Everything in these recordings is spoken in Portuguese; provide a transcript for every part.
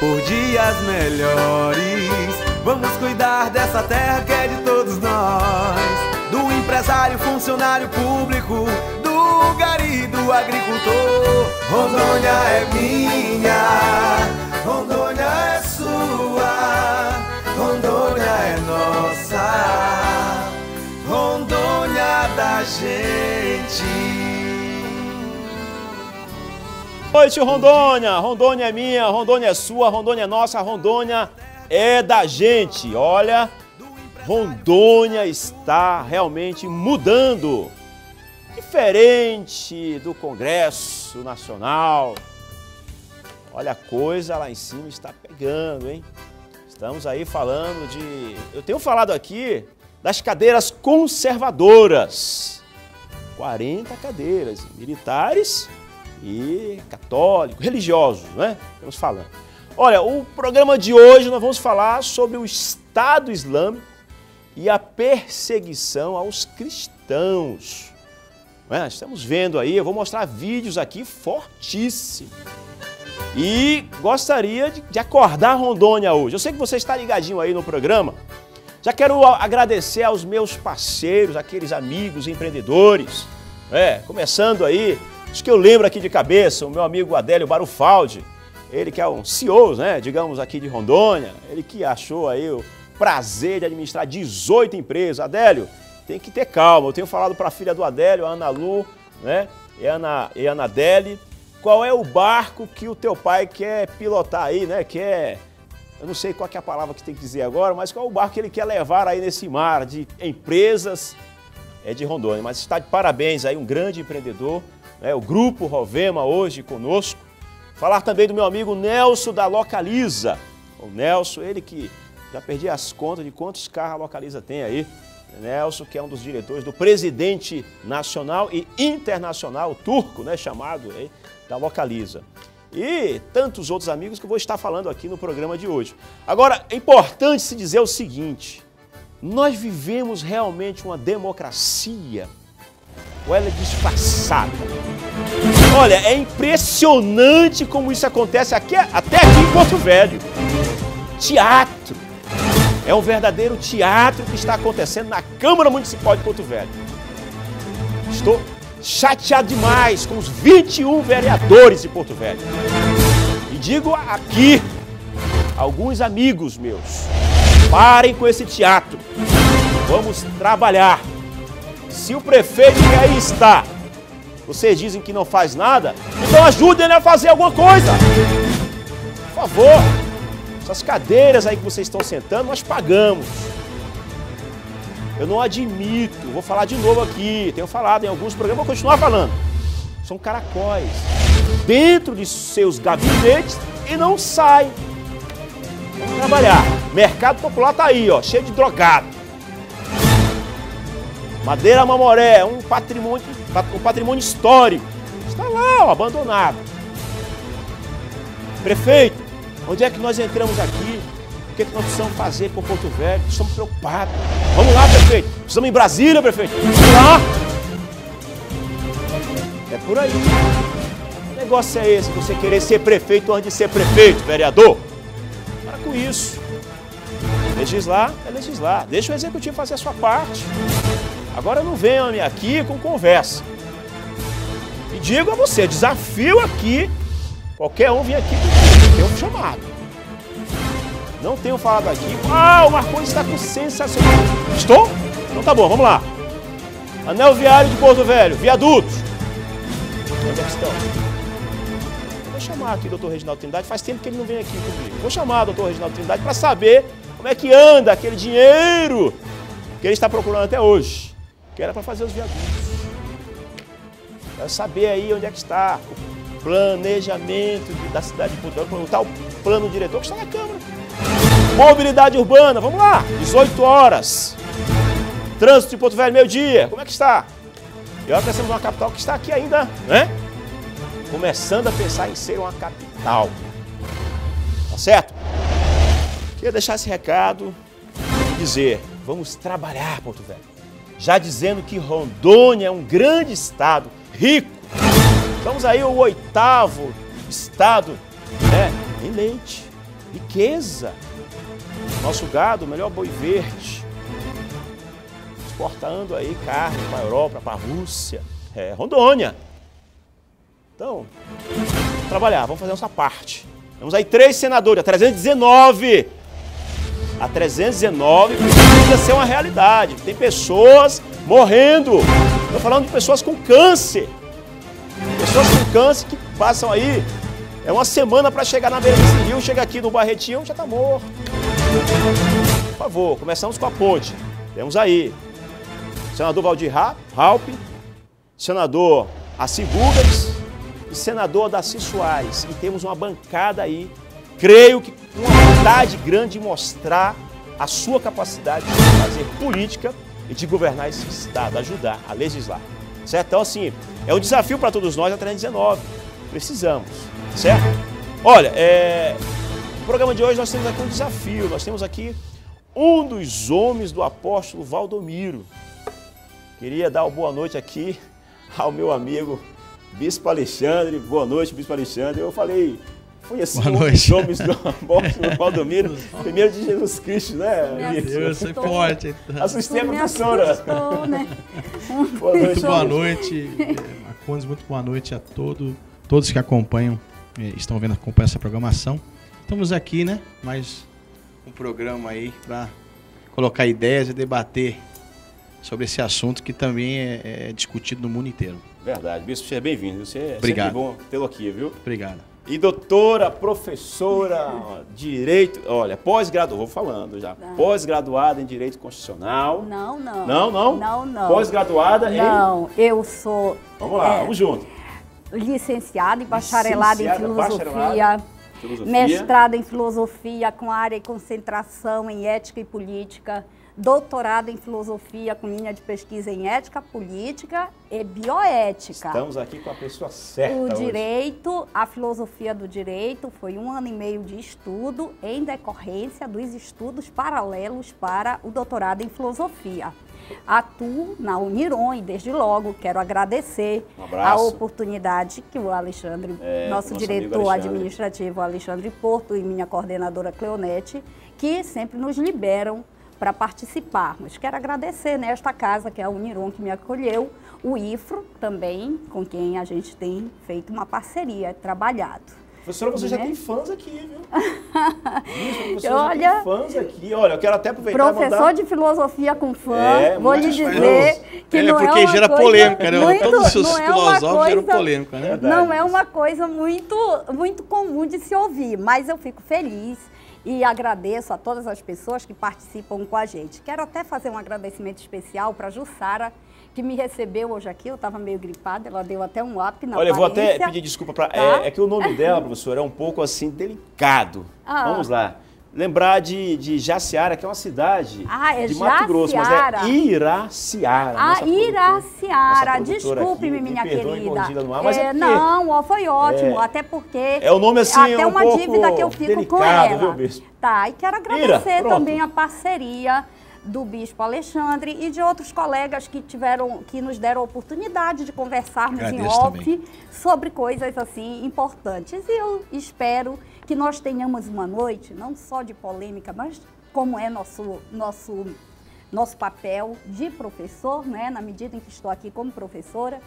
por dias melhores. Vamos cuidar dessa terra que é de todos nós, do empresário, funcionário público, do gari, do agricultor. Rondônia é minha, Rondônia é sua, Rondônia é nossa, Rondônia da gente. Boa noite, Rondônia. Rondônia é minha, Rondônia é sua, Rondônia é nossa, Rondônia é da gente. Olha, Rondônia está realmente mudando. Diferente do Congresso Nacional. Olha, a coisa lá em cima está pegando, hein? Estamos aí falando de... Eu tenho falado aqui das cadeiras conservadoras. 40 cadeiras, militares e católicos, religiosos, né? Estamos falando. Olha, o programa de hoje nós vamos falar sobre o Estado Islâmico e a perseguição aos cristãos. Estamos vendo aí, eu vou mostrar vídeos aqui fortíssimos. E gostaria de acordar Rondônia hoje. Eu sei que você está ligadinho aí no programa. Já quero agradecer aos meus parceiros, aqueles amigos empreendedores. Começando aí, acho que eu lembro aqui de cabeça, o meu amigo Adélio Barufaldi. Ele que é um CEO, né, digamos aqui de Rondônia. Ele que achou aí o prazer de administrar 18 empresas. Adélio, tem que ter calma. Eu tenho falado para a filha do Adélio, a Ana Lu, né, e a Ana Deli, qual é o barco que o teu pai quer pilotar aí, né, eu não sei qual que é a palavra que tem que dizer agora, mas qual é o barco que ele quer levar aí nesse mar de empresas de Rondônia. Mas está de parabéns aí, um grande empreendedor, né, o Grupo Rovema hoje conosco. Falar também do meu amigo Nelson da Localiza. O Nelson, ele que já perdi as contas de quantos carros a Localiza tem aí. Nelson, que é um dos diretores do presidente nacional e internacional turco, né, chamado aí, da Localiza. E tantos outros amigos que eu vou estar falando aqui no programa de hoje. Agora, é importante se dizer o seguinte, nós vivemos realmente uma democracia ou ela é disfarçada? Olha, é impressionante como isso acontece até aqui em Porto Velho. Teatro. É um verdadeiro teatro que está acontecendo na Câmara Municipal de Porto Velho. Estou chateado demais com os 21 vereadores de Porto Velho. E digo aqui, alguns amigos meus, parem com esse teatro. Vamos trabalhar. Se o prefeito que aí está, vocês dizem que não faz nada, então ajudem ele a fazer alguma coisa. Por favor. Essas cadeiras aí que vocês estão sentando, nós pagamos. Eu não admito, vou falar de novo aqui, tenho falado em alguns programas, vou continuar falando. São caracóis dentro de seus gabinetes e não saem. Vamos trabalhar. Mercado Popular está aí, ó, cheio de drogado. Madeira Mamoré, um patrimônio histórico. Está lá, ó, abandonado. Prefeito, onde é que nós entramos aqui? O que é que nós precisamos fazer por Porto Velho? Estamos preocupados. Vamos lá, prefeito. Precisamos ir em Brasília, prefeito. Vamos lá. É por aí. Que negócio é esse? Você querer ser prefeito antes de ser prefeito, vereador? Para com isso. Legislar é legislar. Deixa o executivo fazer a sua parte. Agora não venham aqui com conversa. E digo a você, desafio aqui, qualquer um vir aqui comigo, tem um chamado. Não tenho falado aqui, o Marconi está com sensacional. Estou? Então tá bom, vamos lá. Anel viário de Porto Velho, viadutos. Onde é que estão? Vou chamar aqui o doutor Reginaldo Trindade, faz tempo que ele não vem aqui comigo. Vou chamar o doutor Reginaldo Trindade para saber como é que anda aquele dinheiro que ele está procurando até hoje. Que era para fazer os viadutos. Quero saber aí onde é que está o planejamento da cidade de Porto Velho, o tal plano diretor que está na Câmara. Mobilidade urbana, vamos lá, 18 horas. Trânsito de Porto Velho, meio-dia, como é que está? E olha que nós temos uma capital que está aqui ainda, né? Começando a pensar em ser uma capital. Tá certo? Queria deixar esse recado e dizer, vamos trabalhar, Porto Velho. Já dizendo que Rondônia é um grande estado, rico. Estamos aí o 8º estado, né, em leite. riqueza. Nosso gado, o melhor boi verde. Exportando aí carne para a Europa, para a Rússia, Rondônia. Então, trabalhar, vamos fazer a nossa parte. Temos aí 3 senadores, a 319. A 319 precisa ser uma realidade. Tem pessoas morrendo. Estou falando de pessoas com câncer. Pessoas com câncer que passam aí, uma semana para chegar na beira desse rio, chega aqui no Barretinho, já está morto. Por favor, começamos com a ponte. Temos aí senador Valdir Raupp, senador Assi Gugas e senador Daci Soares. E temos uma bancada aí, creio que com uma vontade grande de mostrar a sua capacidade de fazer política e de governar esse estado, ajudar a legislar. Certo? Então, assim, é um desafio para todos nós a 319. Precisamos, certo? Olha, no programa de hoje nós temos aqui um desafio. Nós temos aqui um dos homens do apóstolo Valdomiro. Queria dar uma boa noite aqui ao meu amigo Bispo Alexandre. Boa noite, Bispo Alexandre. Eu falei, foi assim, um dos homens do apóstolo Valdomiro, primeiro de Jesus Cristo, né, Bispo? Eu sou forte. Assustei a professora. Assustou, né? Boa noite. Muito boa noite, Marcondes, muito boa noite a todos que acompanham, acompanham essa programação. Estamos aqui, né, mais um programa aí para colocar ideias e debater sobre esse assunto que também é discutido no mundo inteiro. Verdade, Bispo, seja bem-vindo. Você é Obrigado. sempre bom tê-lo aqui, viu? Obrigado. E doutora, professora, Direito, olha, pós-graduada, vou falando já, pós-graduada em Direito Constitucional. Não. Não? Pós-graduada em... Não, eu sou... Vamos lá, vamos junto. Licenciada e bacharelada em Filosofia, mestrada em Filosofia com área e concentração em Ética e Política, doutorado em Filosofia com linha de pesquisa em Ética, Política e Bioética. Estamos aqui com a pessoa certa O hoje. direito, a filosofia do direito foi 1 ano e meio de estudo em decorrência dos estudos paralelos para o doutorado em filosofia. Atuo na Uniron e desde logo quero agradecer a oportunidade que o Alexandre, nosso diretor administrativo Alexandre Porto e minha coordenadora Cleonete, que sempre nos liberam para participarmos. Quero agradecer nesta casa, que é a Uniron, que me acolheu, o IFRO também, com quem a gente tem feito uma parceria, trabalhado. Professora, você já tem fãs aqui, viu? Olha, já tem fãs aqui. Olha, eu quero até aproveitar professor de filosofia com fã, vou lhe dizer que não porque é uma gera coisa polêmica, né? muito, Todos os seus não é filosóficos geram polêmica, né? Não é uma coisa muito comum de se ouvir, mas eu fico feliz e agradeço a todas as pessoas que participam com a gente. Quero até fazer um agradecimento especial para a Jussara, que me recebeu hoje aqui. Eu estava meio gripada, ela deu até um up na Olha, eu vou aparência. até pedir desculpa para... Tá? É que o nome dela, professora, é um pouco assim delicado. Vamos lá. Lembrar de Jaciara, que é uma cidade de Mato Grosso, mas é Iraciara. Iraciara, desculpe-me, minha querida. No ar, mas não, foi ótimo, até porque é o nome assim, até uma dívida que eu fico delicado, com ela. Viu, Bispo? Tá, e quero agradecer também a parceria do Bispo Alexandre e de outros colegas que nos deram a oportunidade de conversarmos em off sobre coisas assim importantes. E eu espero que nós tenhamos uma noite, não só de polêmica, mas como é nosso papel de professor, né, na medida em que estou aqui como professora,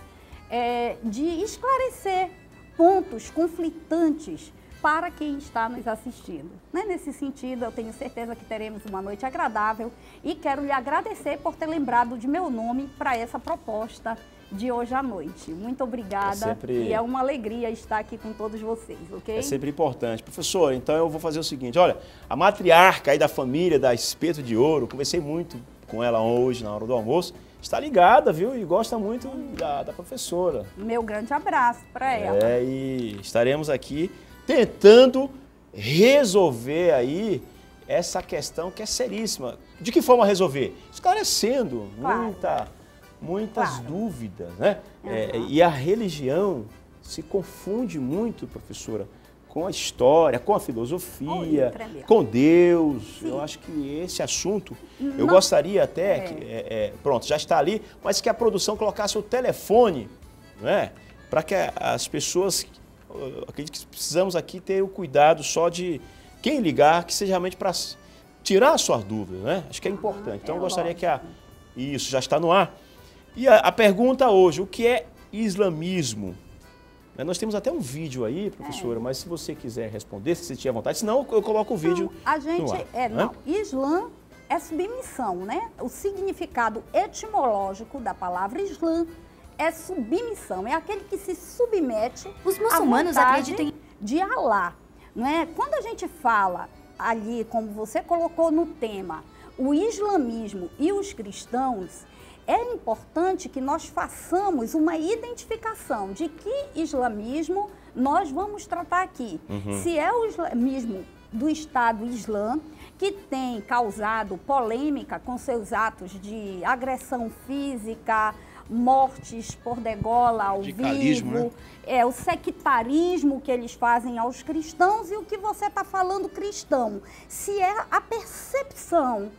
de esclarecer pontos conflitantes para quem está nos assistindo. Né? Nesse sentido, eu tenho certeza que teremos uma noite agradável e quero lhe agradecer por ter lembrado de meu nome para essa proposta de hoje à noite. Muito obrigada e é uma alegria estar aqui com todos vocês, ok? É sempre importante. Professor, então eu vou fazer o seguinte, olha, a matriarca aí da família da Espeto de Ouro, conversei muito com ela hoje na hora do almoço, está ligada, viu? E gosta muito da professora. Meu grande abraço para ela. E estaremos aqui tentando resolver aí essa questão que é seríssima. De que forma resolver? Esclarecendo muitas dúvidas, né? E a religião se confunde muito, professora, com a história, com a filosofia, com Deus. Sim. Eu acho que esse assunto, eu gostaria até, que, pronto, já está ali, mas que a produção colocasse o telefone, né? Para que as pessoas... Eu acredito que precisamos aqui ter o cuidado só de quem ligar, que seja realmente para tirar as suas dúvidas, né? Acho que é importante. Então, eu gostaria que isso já está no ar. E a pergunta hoje, o que é islamismo? Nós temos até um vídeo aí, professora, mas se você quiser responder, se você tiver vontade, senão eu coloco o vídeo no ar. Islã é submissão, né? O significado etimológico da palavra Islã é submissão, é aquele que se submete. Os muçulmanos acreditam de Alá, não é? Quando a gente fala ali, como você colocou no tema, o islamismo e os cristãos, é importante que nós façamos uma identificação de que islamismo nós vamos tratar aqui. Se é o islamismo do Estado Islã, que tem causado polêmica com seus atos de agressão física, mortes por degola ao vivo, né? O sectarismo que eles fazem aos cristãos e o que você está falando cristão. Se é a percepção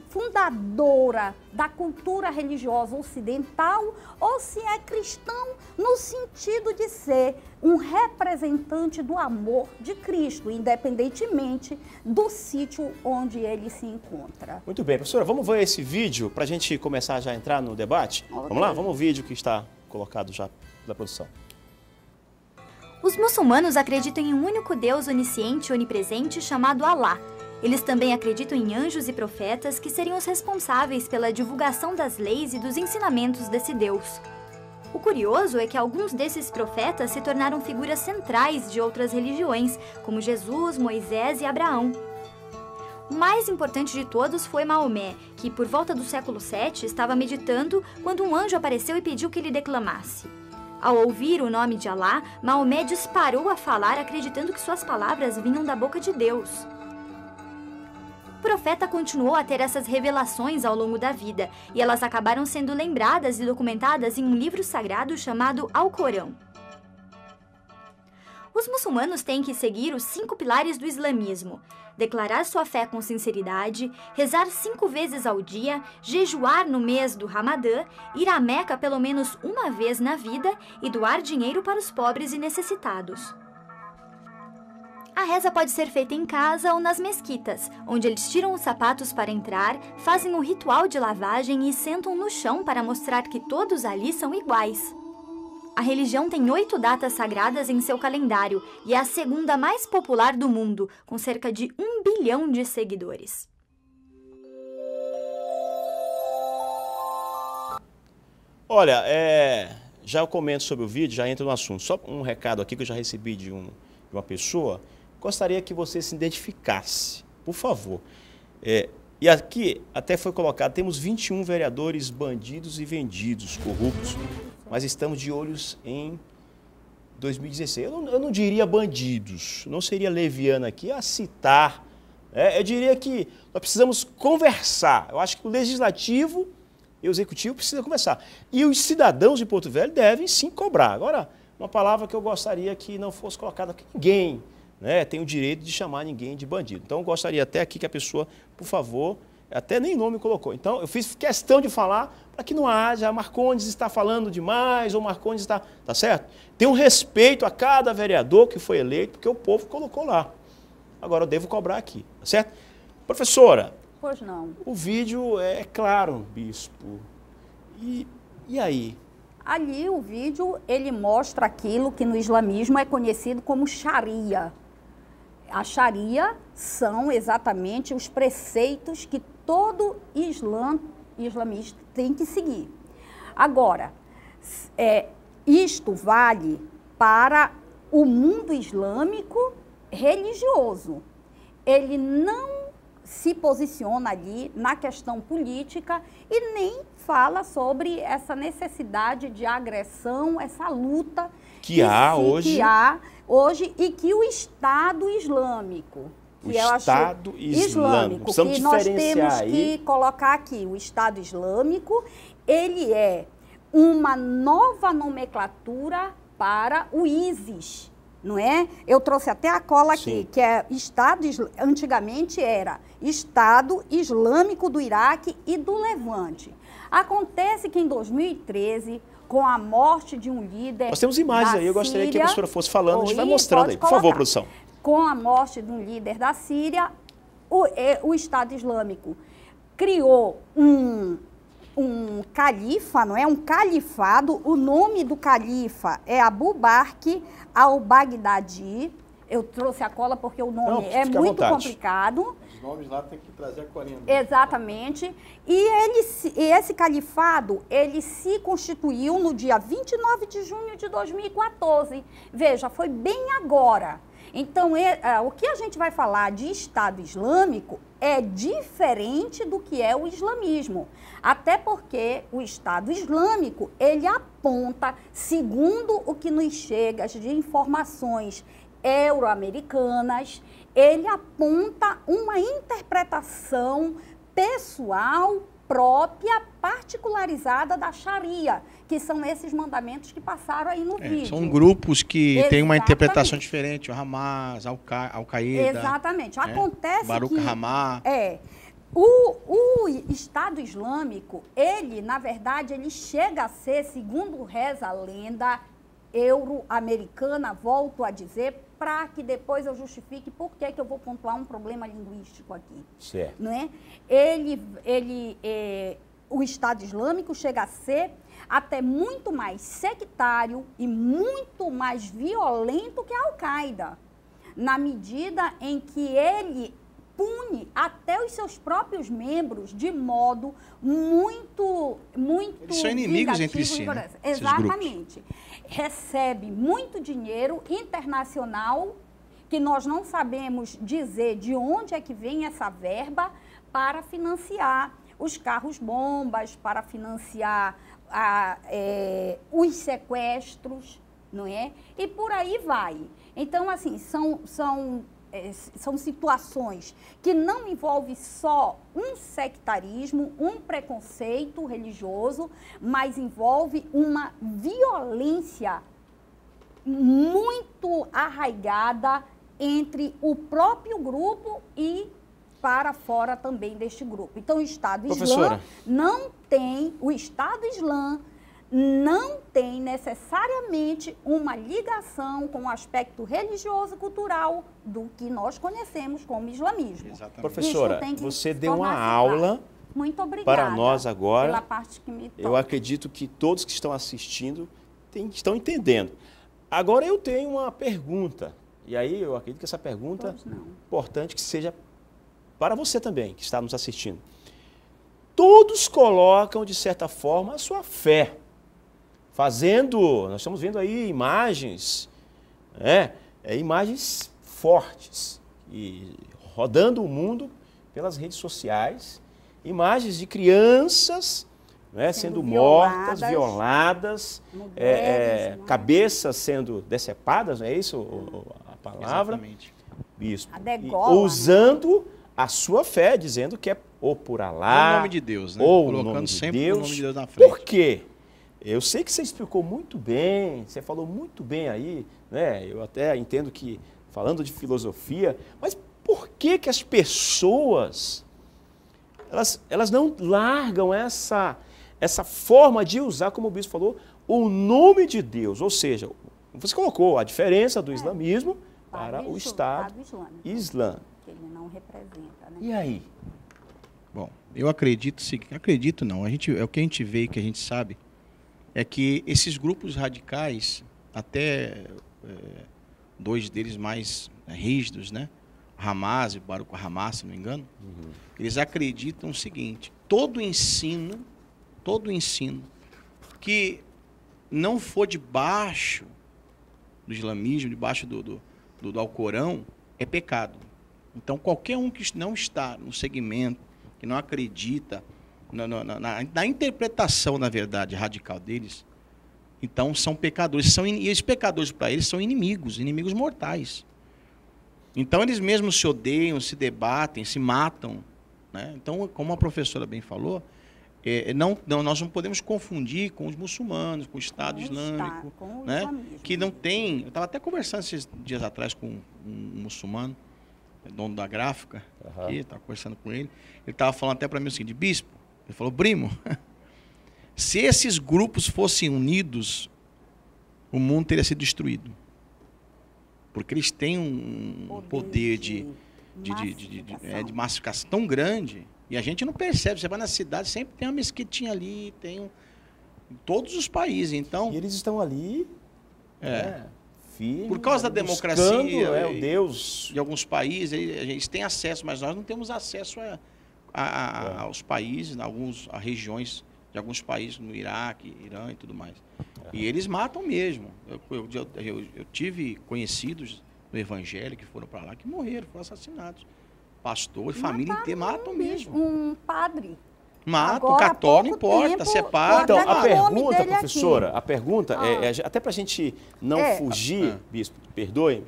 fundadora da cultura religiosa ocidental ou se é cristão no sentido de ser um representante do amor de Cristo, independentemente do sítio onde ele se encontra. Muito bem, professora, vamos ver esse vídeo para a gente começar já a entrar no debate? Okay. Vamos lá? Vamos ao vídeo que está colocado já da produção. Os muçulmanos acreditam em um único Deus onisciente e onipresente chamado Alá. Eles também acreditam em anjos e profetas que seriam os responsáveis pela divulgação das leis e dos ensinamentos desse Deus. O curioso é que alguns desses profetas se tornaram figuras centrais de outras religiões, como Jesus, Moisés e Abraão. O mais importante de todos foi Maomé, que por volta do século VII estava meditando quando um anjo apareceu e pediu que ele declamasse. Ao ouvir o nome de Alá, Maomé disparou a falar acreditando que suas palavras vinham da boca de Deus. O profeta continuou a ter essas revelações ao longo da vida, e elas acabaram sendo lembradas e documentadas em um livro sagrado chamado Alcorão. Os muçulmanos têm que seguir os 5 pilares do islamismo: declarar sua fé com sinceridade, rezar 5 vezes ao dia, jejuar no mês do Ramadã, ir à Meca pelo menos uma vez na vida e doar dinheiro para os pobres e necessitados. A reza pode ser feita em casa ou nas mesquitas, onde eles tiram os sapatos para entrar, fazem o ritual de lavagem e sentam no chão para mostrar que todos ali são iguais. A religião tem 8 datas sagradas em seu calendário e é a segunda mais popular do mundo, com cerca de 1 bilhão de seguidores. Olha, já eu comento sobre o vídeo, já entro no assunto. Só um recado aqui que eu já recebi de uma pessoa. Gostaria que você se identificasse, por favor. E aqui até foi colocado, temos 21 vereadores bandidos e vendidos, corruptos, mas estamos de olhos em 2016. Eu não diria bandidos, não seria leviano aqui a citar. Eu diria que nós precisamos conversar. Eu acho que o legislativo e o executivo precisam conversar. E os cidadãos de Porto Velho devem sim cobrar. Agora, uma palavra que eu gostaria que não fosse colocada aqui, ninguém tem o direito de chamar ninguém de bandido. Então, eu gostaria até aqui que a pessoa, por favor, até nem nome colocou. Então, eu fiz questão de falar para que não haja Marcondes está falando demais ou Marcondes está... Tá certo? Tem um respeito a cada vereador que foi eleito, porque o povo colocou lá. Agora, eu devo cobrar aqui, tá certo? Professora, pois não. O vídeo é claro, bispo. E aí? Ali, o vídeo, ele mostra aquilo que no islamismo é conhecido como Sharia. A Sharia são exatamente os preceitos que todo islamista tem que seguir. Agora, isto vale para o mundo islâmico religioso. Ele não se posiciona ali na questão política e nem fala sobre essa necessidade de agressão, essa luta que há hoje e que o Estado Islâmico, que nós temos que colocar aqui, o Estado Islâmico, ele é uma nova nomenclatura para o ISIS, não é? Eu trouxe até a cola aqui, sim, que é antigamente era Estado Islâmico do Iraque e do Levante. Acontece que em 2013 com a morte de um líder. Nós temos imagens aí, eu gostaria que a professora fosse falando, a gente vai mostrando aí. Por favor, produção. Com a morte de um líder da Síria, o Estado Islâmico criou um califa, não é? Um califado. O nome do califa é Abu Bakr al-Baghdadi. Eu trouxe a cola porque o nome é muito complicado. Os nomes lá tem que trazer a colinha. Exatamente. E esse califado, ele se constituiu no dia 29 de junho de 2014. Veja, foi bem agora. Então, o que a gente vai falar de Estado Islâmico é diferente do que é o islamismo. Até porque o Estado Islâmico, ele aponta, segundo o que nos chega de informações euro-americanas, ele aponta uma interpretação pessoal própria, particularizada da Sharia, que são esses mandamentos que passaram aí no vídeo. São grupos que têm uma interpretação diferente, o Hamas, Al-Qaeda. Exatamente. Acontece Baruch Hamá. O Estado Islâmico, ele, na verdade, ele chega a ser, segundo reza a lenda euro-americana, volto a dizer, para que depois eu justifique por que eu vou pontuar um problema linguístico aqui. Certo. Não é? O Estado Islâmico chega a ser até muito mais sectário e muito mais violento que a Al-Qaeda, na medida em que ele pune até os seus próprios membros de modo muito Eles são inimigos entre si, né? Exatamente. Recebe muito dinheiro internacional, que nós não sabemos dizer de onde é que vem essa verba, para financiar os carros-bombas, para financiar os sequestros, não é? E por aí vai. Então, assim, são situações que não envolvem só um sectarismo, um preconceito religioso, mas envolve uma violência muito arraigada entre o próprio grupo e para fora também deste grupo. Então, o Estado Islã não tem, o Estado Islã não tem necessariamente uma ligação com o aspecto religioso cultural do que nós conhecemos como islamismo. Exatamente. Professora, você deu uma aula muito obrigada para nós agora. Pela parte que me toca. Eu acredito que todos que estão assistindo estão entendendo. Agora eu tenho uma pergunta, e aí eu acredito que essa pergunta é importante que seja para você também, que está nos assistindo. Todos colocam, de certa forma, a sua fé. Nós estamos vendo aí imagens, imagens fortes, e rodando o mundo pelas redes sociais, imagens de crianças sendo mortas, violadas, cabeças sendo decepadas, não é isso a palavra? Exatamente. Bispo. Usando a sua fé, dizendo que é ou por Alá, o nome de Deus, né? Ou colocando nome de sempre Deus. o nome de Deus na frente. Por quê? Eu sei que você explicou muito bem, você falou muito bem aí, né? Eu até entendo que, falando de filosofia, mas por que as pessoas, elas não largam essa forma de usar, como o bispo falou, o nome de Deus? Ou seja, você colocou a diferença do islamismo para o Estado Islâmico. Que ele não representa, né? E aí? Bom, eu acredito não, o que a gente vê e que a gente sabe é que esses grupos radicais, até dois deles mais rígidos, né? Hamas e Baruch Hamá, se não me engano, eles acreditam o seguinte: todo ensino que não for debaixo do islamismo, debaixo do Alcorão, é pecado. Então, qualquer um que não está no segmento, que não acredita na interpretação, na verdade, radical deles, então são pecadores. E esses pecadores, para eles, são inimigos mortais. Então, eles mesmos se odeiam, se debatem, se matam, né? Então, como a professora bem falou, nós não podemos confundir com os muçulmanos, com o Estado Islâmico, né? Que não tem... Eu estava até conversando esses dias atrás com um muçulmano, dono da gráfica, estava conversando com ele. Ele estava falando até para mim o seguinte: bispo, ele falou, primo, Se esses grupos fossem unidos, o mundo teria sido destruído. Porque eles têm um poder de massificação tão grande, e a gente não percebe. Você vai na cidade, sempre tem uma mesquitinha ali, tem em todos os países. Então, e eles estão ali, firmes, por causa da democracia, o Deus de alguns países, eles têm acesso, mas nós não temos acesso aos países, a regiões de alguns países, no Iraque, Irã e tudo mais. E eles matam mesmo. Eu tive conhecidos no Evangelho que foram para lá, que morreram, foram assassinados. Pastor e família inteira matam mesmo. Um padre. Matam, católico, não importa, separa. Então, a pergunta, professora, a pergunta até para a gente não fugir, bispo, perdoe,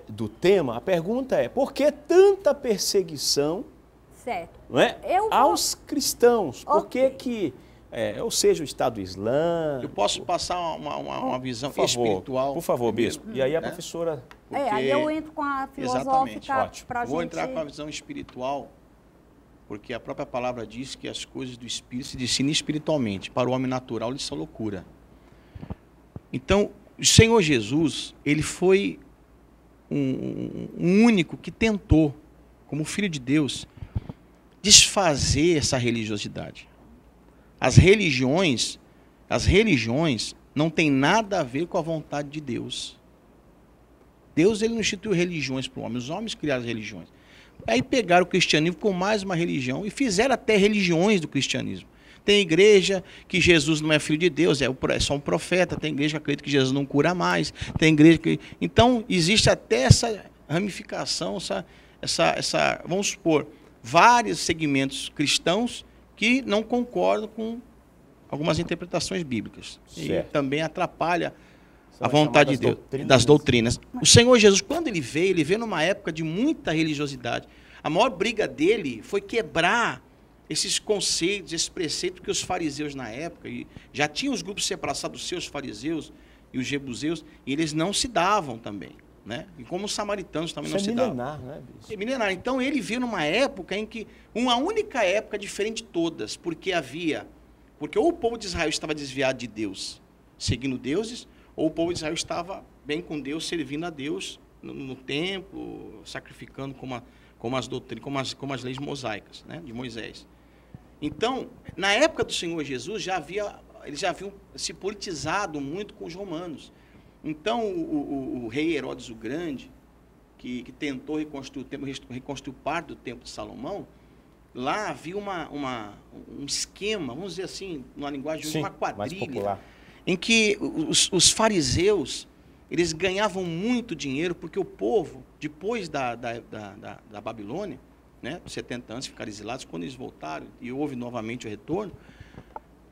do tema, a pergunta é: por que tanta perseguição, certo, não é, aos cristãos? Por que ou seja, o Estado Islâmico... Eu posso passar uma visão espiritual? Por favor, bispo. E aí a professora... Aí eu entro com a filosófica para a gente... Vou entrar com a visão espiritual, porque a própria palavra diz que as coisas do Espírito se discernem espiritualmente. Para o homem natural, isso é loucura. Então, o Senhor Jesus, ele foi um único que tentou, como filho de Deus, desfazer essa religiosidade. As religiões não têm nada a ver com a vontade de Deus. Deus, ele não instituiu religiões para o homem, os homens criaram as religiões. Aí pegaram o cristianismo com mais uma religião e fizeram até religiões do cristianismo. Tem igreja que Jesus não é filho de Deus, é só um profeta. Tem igreja que acredita que Jesus não cura mais. Tem igreja que... Então, existe até essa ramificação, vamos supor, vários segmentos cristãos que não concordam com algumas interpretações bíblicas. Certo. E também atrapalha a vontade de Deus, das doutrinas. O Senhor Jesus, quando ele veio numa época de muita religiosidade. A maior briga dele foi quebrar esses conceitos, esses preceitos que os fariseus na época, e já tinham os grupos separados, os fariseus e os jebuseus, e eles não se davam também. Né? E como os samaritanos também não se davam. Né, bicho? É milenar. Então ele veio numa época em que, uma única época diferente de todas, porque ou o povo de Israel estava desviado de Deus, seguindo deuses, ou o povo de Israel estava bem com Deus, servindo a Deus no templo, sacrificando como as doutrinas, como as leis mosaicas, né, de Moisés. Então, na época do Senhor Jesus, eles já haviam se politizado muito com os romanos. Então, o rei Herodes o Grande, que tentou reconstruir o templo, reconstruiu parte do templo de Salomão, lá havia um esquema, vamos dizer assim, numa linguagem de uma quadrilha, em que os fariseus, eles ganhavam muito dinheiro, porque o povo, depois da Babilônia, né, 70 anos, ficaram exilados, quando eles voltaram, e houve novamente o retorno,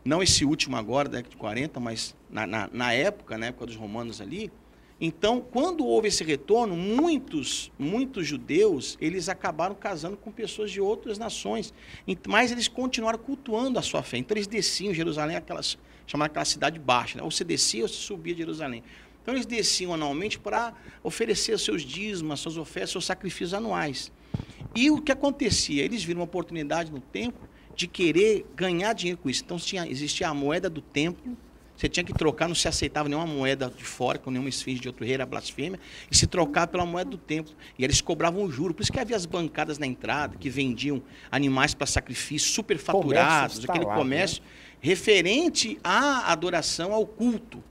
não esse último agora, da década de 40, mas na época dos romanos ali. Então, quando houve esse retorno, muitos judeus, eles acabaram casando com pessoas de outras nações, mas eles continuaram cultuando a sua fé. Então, eles desciam em Jerusalém, chamada aquela cidade baixa, né? Ou você descia ou você subia de Jerusalém. Então, eles desciam anualmente para oferecer seus dízimos, suas ofertas, seus sacrifícios anuais. E o que acontecia? Eles viram uma oportunidade no templo de querer ganhar dinheiro com isso. Então, existia a moeda do templo, você tinha que trocar, não se aceitava nenhuma moeda de fora, com nenhuma esfinge de outro rei, era blasfêmia, e se trocava pela moeda do templo. E eles cobravam o juro. Por isso que havia as bancadas na entrada, que vendiam animais para sacrifício, superfaturados, aquele comércio, né, referente à adoração, ao culto.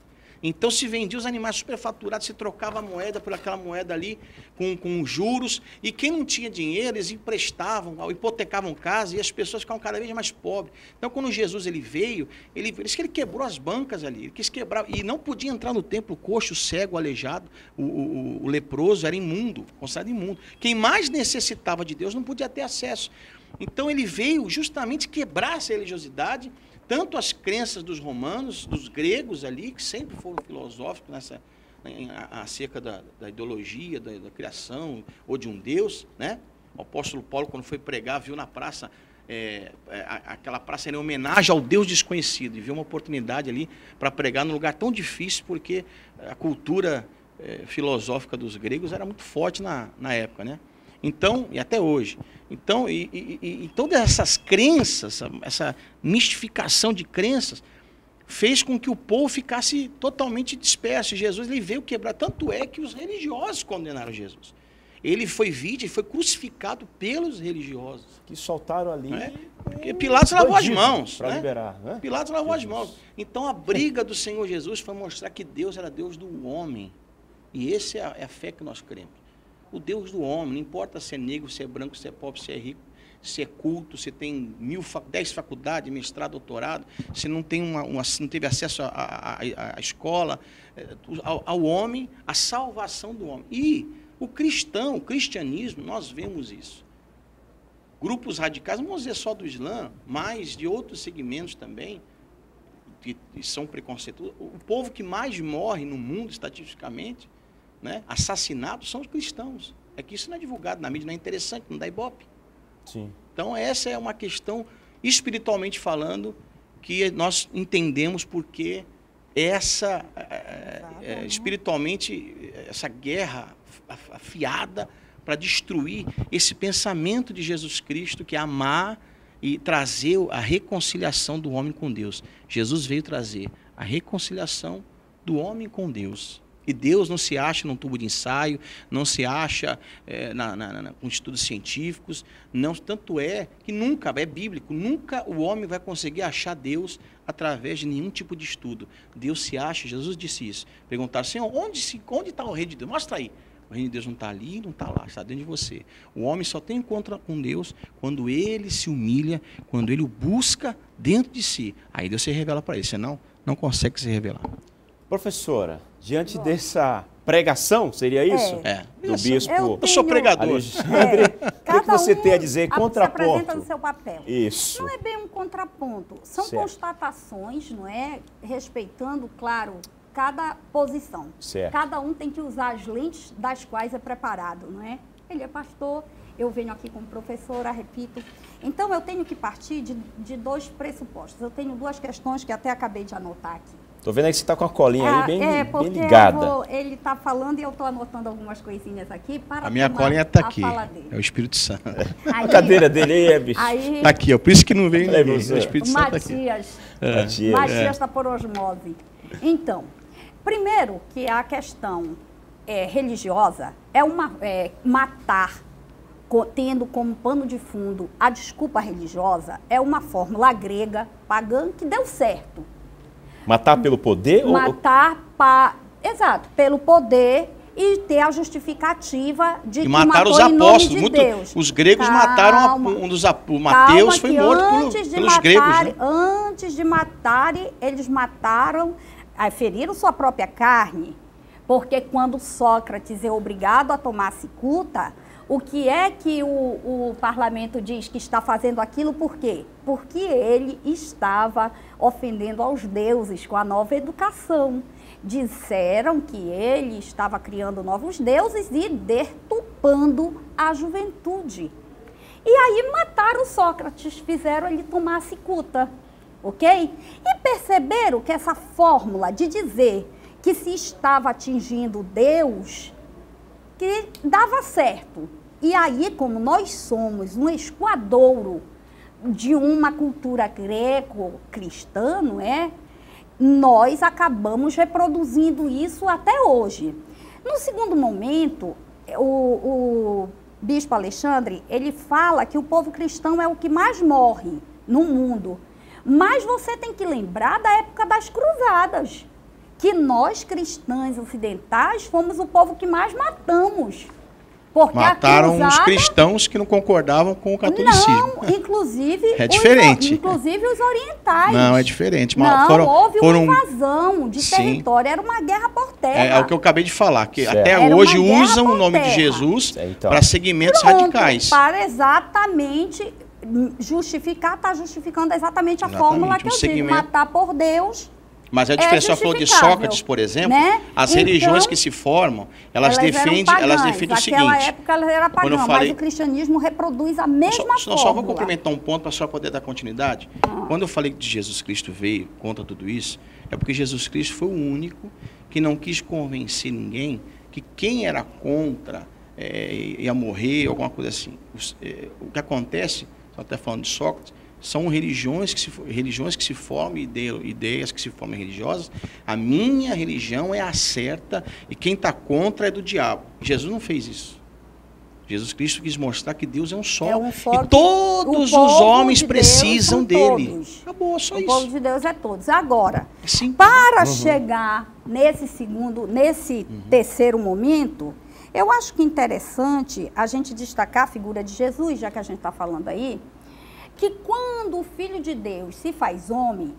Então, se vendia os animais superfaturados, se trocava a moeda por aquela moeda ali, com juros, e quem não tinha dinheiro, eles emprestavam, hipotecavam casa, e as pessoas ficavam cada vez mais pobres. Então, quando Jesus veio, ele quebrou as bancas ali, ele quis quebrar, e não podia entrar no templo o coxo, o cego, o aleijado, o leproso, era imundo, considerado imundo. Quem mais necessitava de Deus não podia ter acesso. Então, ele veio justamente quebrar essa religiosidade, tanto as crenças dos romanos, dos gregos ali, que sempre foram filosóficos acerca da ideologia, da criação, ou de um Deus, né? O apóstolo Paulo, quando foi pregar, viu na praça, aquela praça era em homenagem ao Deus desconhecido, e viu uma oportunidade ali para pregar num lugar tão difícil, porque a cultura filosófica dos gregos era muito forte na época, né? Então, e até hoje. Então, e todas essas crenças, essa mistificação de crenças, fez com que o povo ficasse totalmente disperso. Jesus, ele veio quebrar. Tanto é que os religiosos condenaram Jesus. Ele foi vítima, foi crucificado pelos religiosos. Que soltaram ali. Porque Pilatos lavou as mãos. Para liberar, né? Pilatos lavou as mãos. Então a briga do Senhor Jesus foi mostrar que Deus era Deus do homem. E essa é a fé que nós cremos. O Deus do homem, não importa se é negro, se é branco, se é pobre, se é rico, se é culto, se tem 10 faculdades, mestrado, doutorado, se não tem não teve acesso à escola, ao homem, a salvação do homem. E o cristianismo, nós vemos isso. Grupos radicais, não vamos dizer só do Islã, mas de outros segmentos também, que são preconceituosos. O povo que mais morre no mundo, estatisticamente, né, assassinados, são os cristãos. É que isso não é divulgado na mídia, não é interessante, não dá ibope. Sim. Então, essa é uma questão, espiritualmente falando, que nós entendemos porque espiritualmente, essa guerra afiada para destruir esse pensamento de Jesus Cristo, que é amar e trazer a reconciliação do homem com Deus. Jesus veio trazer a reconciliação do homem com Deus. E Deus não se acha num tubo de ensaio, não se acha com estudos científicos, não, tanto é que nunca, é bíblico, nunca o homem vai conseguir achar Deus através de nenhum tipo de estudo. Deus se acha, Jesus disse isso. Perguntaram, Senhor, onde está o reino de Deus? Mostra aí. O reino de Deus não está ali, não está lá, está dentro de você. O homem só tem encontro com Deus quando ele se humilha, quando ele o busca dentro de si. Aí Deus se revela para ele, senão não consegue se revelar. Professora, diante dessa pregação, seria isso? Do bispo. Eu sou pregador. Alexandre, o que você tem a dizer? Contraponto. Se apresenta no seu papel. Isso. Não é bem um contraponto. São constatações, não é? Respeitando, claro, cada posição. Certo. Cada um tem que usar as lentes das quais é preparado, não é? Ele é pastor, eu venho aqui como professora, repito. Então, eu tenho que partir de dois pressupostos. Eu tenho duas questões que até acabei de anotar aqui. Tô vendo aí que você está com a colinha aí bem ligada. Ele está falando e eu estou anotando algumas coisinhas aqui para a minha colinha está aqui, é o Espírito Santo. A cadeira dele aí é, bicho. Tá aqui, ó, por isso que não veio ninguém. O Espírito Santo tá aqui. Matias está por osmose. Então, primeiro que a questão religiosa é matar, tendo como pano de fundo a desculpa religiosa, é uma fórmula grega, pagã, que deu certo. Matar pelo poder? Exato, pelo poder e ter a justificativa de que mataram os apóstolos. Os gregos mataram o Mateus, foi morto pelos gregos. Né? Antes de matarem, eles mataram, feriram sua própria carne, porque quando Sócrates é obrigado a tomar cicuta, o que é que o parlamento diz que está fazendo aquilo? Por quê? Porque ele estava ofendendo aos deuses com a nova educação. Disseram que ele estava criando novos deuses e deturpando a juventude. E aí mataram Sócrates, fizeram ele tomar cicuta, ok? E perceberam que essa fórmula de dizer que se estava atingindo Deus, que dava certo. E aí, como nós somos um escoadouro de uma cultura greco-cristã, não é? Nós acabamos reproduzindo isso até hoje. No segundo momento, o bispo Alexandre, ele fala que o povo cristão é o que mais morre no mundo. Mas você tem que lembrar da época das cruzadas, que nós, cristãos ocidentais, fomos o povo que mais matamos. Porque mataram os cristãos que não concordavam com o catolicismo. Não, inclusive... É diferente. Inclusive os orientais. Não, é diferente. Houve uma invasão de território, era uma guerra por terra. É o que eu acabei de falar, que até hoje usam o nome de Jesus para segmentos radicais. Para exatamente justificar, está justificando exatamente a fórmula que eu digo, matar por Deus... Mas a diferença, falou de Sócrates, por exemplo, né? As religiões que se formam, elas defendem o seguinte. Naquela época ela era pagã, mas o cristianismo reproduz a mesma fórmula. Só vou complementar um ponto para a senhora poder dar continuidade. Quando eu falei que Jesus Cristo veio contra tudo isso, é porque Jesus Cristo foi o único que não quis convencer ninguém que quem era contra ia morrer, alguma coisa assim. O que acontece, até falando de Sócrates, são religiões que se formam, ideias que se formam religiosas. A minha religião é a certa e quem está contra é do diabo. Jesus não fez isso. Jesus Cristo quis mostrar que Deus é um só. E todos os homens precisam dele. Todos. Acabou, só isso. O povo de Deus é todos. Agora, para chegar nesse terceiro momento, eu acho que interessante a gente destacar a figura de Jesus, já que a gente está falando aí, que quando o Filho de Deus se faz homem,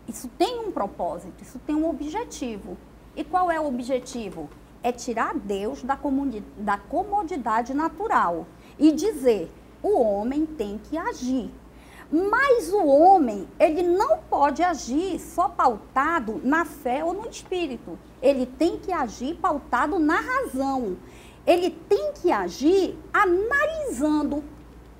isso tem um propósito, isso tem um objetivo. E qual é o objetivo? É tirar Deus da comodidade natural e dizer, o homem tem que agir. Mas o homem, ele não pode agir só pautado na fé ou no espírito. Ele tem que agir pautado na razão. Ele tem que agir analisando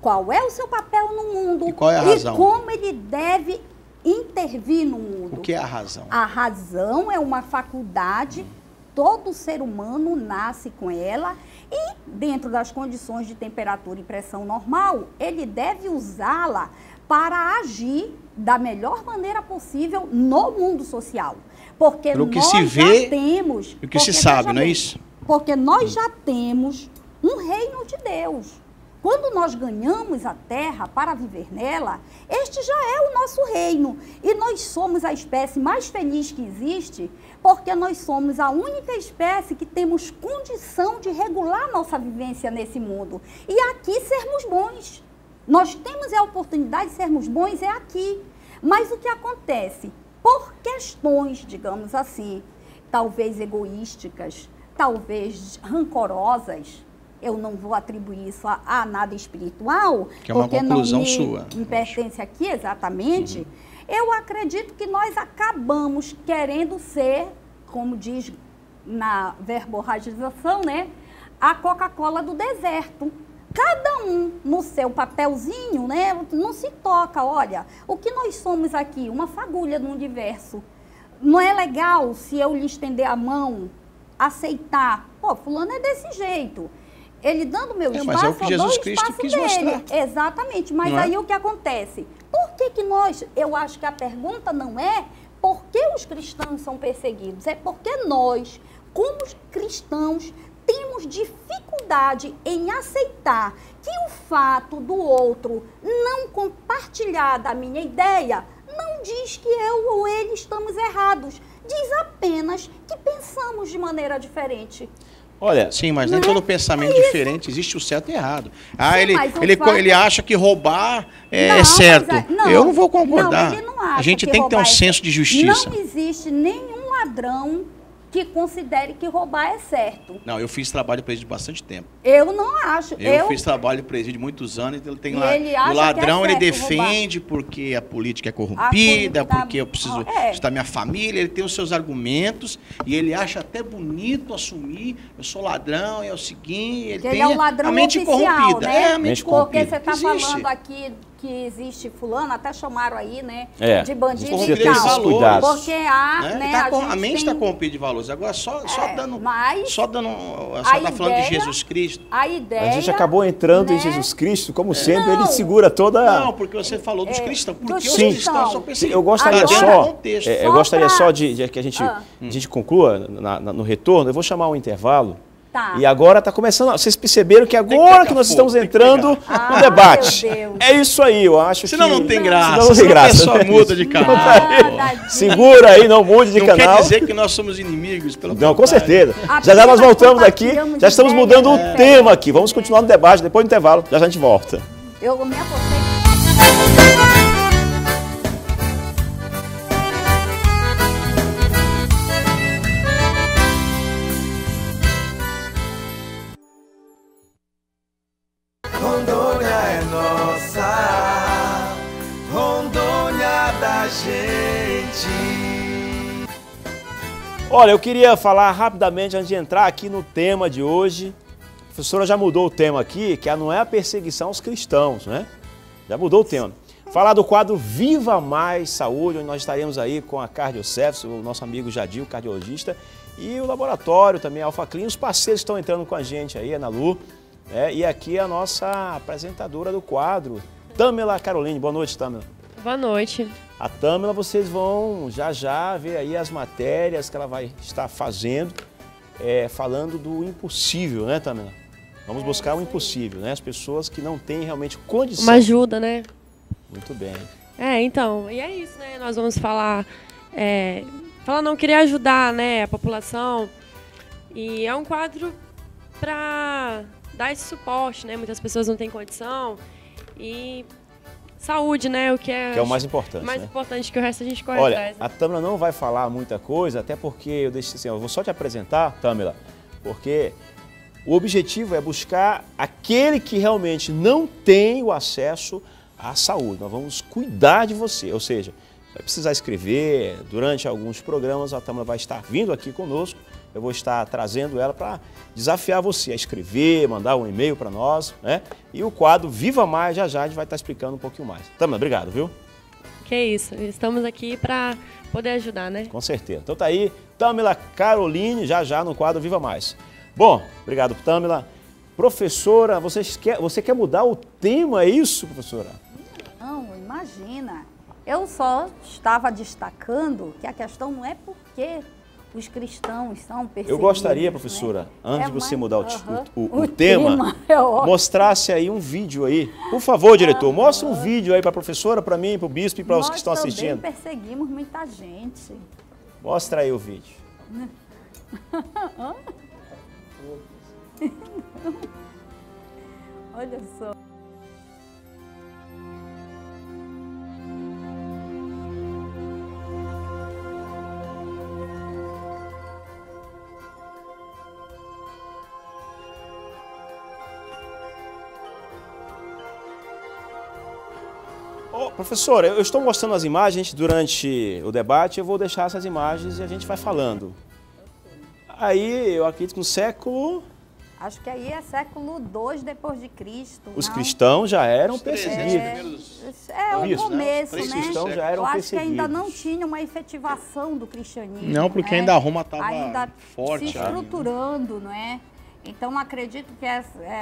qual é o seu papel no mundo e qual é a razão? E como ele deve intervir no mundo. O que é a razão? A razão é uma faculdade, todo ser humano nasce com ela e, dentro das condições de temperatura e pressão normal, ele deve usá-la para agir da melhor maneira possível no mundo social. Porque pelo que nós se vê, já temos... o que se sabe, não é isso? Porque nós já temos um reino de Deus. Quando nós ganhamos a terra para viver nela, este já é o nosso reino. E nós somos a espécie mais feliz que existe, porque nós somos a única espécie que temos condição de regular nossa vivência nesse mundo. E aqui sermos bons. Nós temos a oportunidade de sermos bons é aqui. Mas o que acontece? Por questões, digamos assim, talvez egoísticas, talvez rancorosas, eu não vou atribuir isso a nada espiritual, que é uma porque conclusão não sua. Me pertence aqui exatamente. Eu acredito que nós acabamos querendo ser, como diz na verborragização, né, a Coca-Cola do deserto. Cada um no seu papelzinho, né, não se toca. Olha, o que nós somos aqui? Uma fagulha no universo. Não é legal se eu lhe estender a mão, aceitar. Pô, fulano é desse jeito. Ele dando meu espaço, mas é o que Jesus Cristo quis dele. mostrar. Exatamente, mas Não aí o que acontece? Por que nós, eu acho que a pergunta não é por que os cristãos são perseguidos, é porque nós, como cristãos, temos dificuldade em aceitar que o fato do outro não compartilhar da minha ideia não diz que eu ou ele estamos errados, diz apenas que pensamos de maneira diferente. Olha, sim, mas nem todo pensamento diferente, existe o certo e errado. Ah, sim, ele acha que roubar é certo. Eu não vou concordar. Não, ele não acha a gente tem que ter um senso de justiça. Não existe nenhum ladrão que considere que roubar é certo. Não, eu fiz trabalho de presídio bastante tempo. Eu não acho. Eu fiz trabalho de presídio muitos anos, ele tem lá. O ladrão ele defende roubar. Porque a política é corrompida, porque eu preciso estar minha família, ele tem os seus argumentos e ele acha até bonito assumir, eu sou ladrão, é o seguinte, ele tem é um ladrão a mente oficial, corrompida. Né? A mente corrompida. Porque você está falando aqui que existe fulano, até chamaram aí, né, de bandido e tal. Porque a mente está corrompida de valores. Agora, só dando... Só está falando de Jesus Cristo. A ideia... A gente acabou entrando em Jesus Cristo, como sempre, ele segura toda... Não, porque você falou dos cristãos. Porque os cristãos são perseguidos. Eu gostaria só de que a gente conclua no retorno. Eu vou chamar um intervalo. Tá. E agora está começando. Vocês perceberam que agora que nós estamos entrando no debate. É isso aí, eu acho Senão que... não tem graça. Senão não tem graça. A pessoa muda de canal. Segura aí, não mude de canal. Não quer dizer que nós somos inimigos. Não, com certeza. Já nós voltamos aqui, já estamos mudando o tema aqui. Vamos continuar no debate depois do intervalo. Já a gente volta. Eu me apostei. Rondônia é nossa, Rondônia da gente. Olha, eu queria falar rapidamente antes de entrar aqui no tema de hoje. A professora já mudou o tema aqui, que não é a perseguição aos cristãos, né? Já mudou o tema. Falar do quadro Viva Mais Saúde, onde nós estaremos aí com a Cardioceps, o nosso amigo Jadir, o cardiologista, E o laboratório também, a Alpha Clean, os parceiros estão entrando com a gente aí, Ana Lu. E aqui a nossa apresentadora do quadro, Tâmela Caroline. Boa noite, Tâmela. Boa noite. A Tâmela, vocês vão já ver aí as matérias que ela vai estar fazendo, falando do impossível, né, Tâmela? Vamos buscar o impossível, né? As pessoas que não têm realmente condição. Uma ajuda, né? Muito bem. Então, e é isso, né? Nós vamos falar, não querer ajudar, né, a população. E é um quadro para dar esse suporte, né? Muitas pessoas não têm condição. E saúde, né? O que é o mais importante. Mais importante que o resto a gente corre Olha, atrás. Né? A Tâmela não vai falar muita coisa, até porque eu deixo assim, eu vou só te apresentar, Tâmela, porque o objetivo é buscar aquele que realmente não tem o acesso à saúde. Nós vamos cuidar de você, ou seja, vai precisar escrever. Durante alguns programas a Tâmela vai estar vindo aqui conosco. Eu vou estar trazendo ela para desafiar você a escrever, mandar um e-mail para nós, né? E o quadro Viva Mais, já a gente vai estar explicando um pouquinho mais. Tâmela, obrigado, viu? Que isso, estamos aqui para poder ajudar, né? Com certeza. Então tá aí, Tâmela Caroline, já no quadro Viva Mais. Bom, obrigado, Tâmela. Professora, você quer mudar o tema, é isso, professora? Não, imagina. Eu só estava destacando que a questão não é porque os cristãos são perseguidos. Eu gostaria, professora, né? Antes de você mudar o tema, mostrasse aí um vídeo aí. Por favor, diretor, mostra um vídeo aí para a professora, para mim, para o bispo e para os que estão assistindo. Nós também perseguimos muita gente. Mostra aí o vídeo. Olha só. Professora, eu estou mostrando as imagens durante o debate, eu vou deixar essas imagens e a gente vai falando. Aí, eu acredito que no século... Acho que aí é século II depois de Cristo. Os cristãos já eram perseguidos. O começo, né? Os cristãos já eram perseguidos. Eu acho que ainda não tinha uma efetivação do cristianismo. Não, porque ainda Roma estava forte. Se estruturando, não é? Então, acredito que